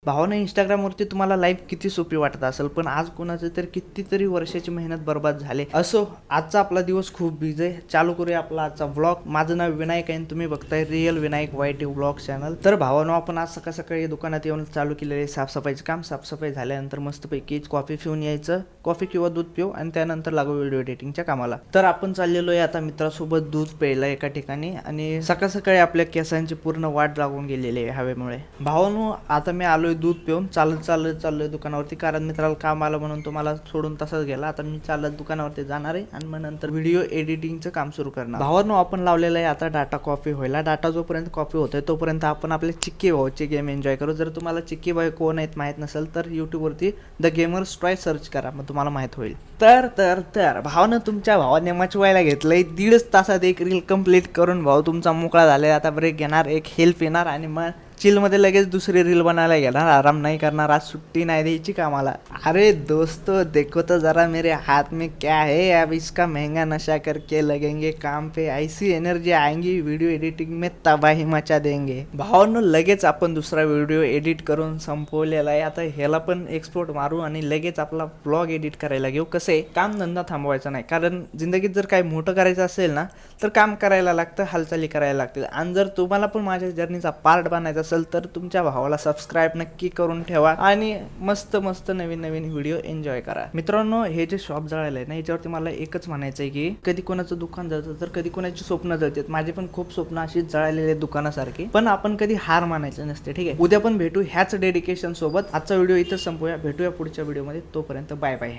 भावानं इंस्टाग्रामवरती तुम्हाला लाईफ किती सोपी वाटत असेल, पण आज कोणाचं तर कितीतरी वर्षाची मेहनत बर्बाद झाले. असो, आजचा आपला दिवस खूप बिझी आहे. चालू करूया आपला आजचा व्लॉग. माझं नाव विनायक आहे आणि तुम्ही बघताय रिअल विनायक वाईट व्लॉग चॅनल. तर भावानं आपण आज सकाळ सकाळी दुकानात येऊन चालू केलेले साफसफाईचं काम. साफसफाई झाल्यानंतर मस्तपैकी कॉफी पिऊन यायचं, कॉफी किंवा दूध पिऊ, आणि त्यानंतर लागू व्हिडिओ एडिटिंगच्या कामाला. तर आपण चाललेलो आहे आता मित्रासोबत दूध प्यायला एका ठिकाणी, आणि सकाळ सकाळी आपल्या केसांची पूर्ण वाट लागून गेलेली आहे हवेमुळे. भावानो, आता मी आलोय दूध पिऊन, चाललोय दुकानावरती, कारण मित्राला काम आलं म्हणून तो मला सोडून तसाच गेला. आता मी चालत दुकानावरती जाणार आहे आणि मग नंतर व्हिडिओ एडिटिंगचं काम सुरू करणार. भावानो, आपण लावलेलं आहे आता डाटा कॉफी व्हायला. डाटा जोपर्यंत कॉफी होतोय तोपर्यंत आपण आपले चिक्की भाऊचे गेम एन्जॉय करू. जर तुम्हाला चिक्की भाऊ कोण आहेत माहीत नसेल तर यूट्यूबवरती द गेमर्स टॉय सर्च करा, मग तुम्हाला माहीत होईल. तर भावानं, तुमच्या भावाने मचवायला घेतलंय 1.5 तासात एक रील कंप्लीट करून भाऊ तुमचा मोकळा झालाय. आता ब्रेक घेणार, एक हेल्प येणार आणि मग चिलमध्ये लगेच दुसरी रील बनायला घेणार. आराम नाही करणार, आज सुट्टी नाही द्यायची कामाला. अरे दोस्तों, देखो तो जरा मेरे हाथ में क्या है, अब इसका महंगा नशा करके लगेंगे काम पे, ऐसी एनर्जी आएंगी वीडियो एडिटिंग में तबाही मचा देंगे. भावांनो, लगेच आपण दुसरा व्हिडिओ एडिट करून संपवलेला आहे. आता ह्याला पण एक्सपोर्ट मारू आणि लगेच आपला व्लॉग एडिट करायला घेऊ. कसं आहे, काम धंदा थांबवायचा नाही, कारण जिंदगीत जर काही मोठं करायचं असेल ना तर काम करायला लागतं, हालचाली करायला लागतील. आणि जर तुम्हाला पण माझ्या जर्नीचा पार्ट बनायचा असेल तर तुमच्या भावाला सबस्क्राईब नक्की करून ठेवा आणि मस्त मस्त नवीन नवीन व्हिडिओ एन्जॉय करा. मित्रांनो, हे जे शॉप जळालं आहे ना, याच्यावरती मला एकच म्हणायचं आहे की कधी कोणाचं दुकान जळतं तर कधी कोणाची स्वप्न जळतात. माझी पण खूप स्वप्न अशीच जळालेले दुकानासारखी, पण आपण कधी हार मानायचं नसते. ठीक आहे, उद्या पण भेटू ह्याच डेडिकेशन सोबत. आजचा व्हिडिओ इथं संपूया, भेटूया पुढच्या व्हिडिओमध्ये. तोपर्यंत बाय बाय.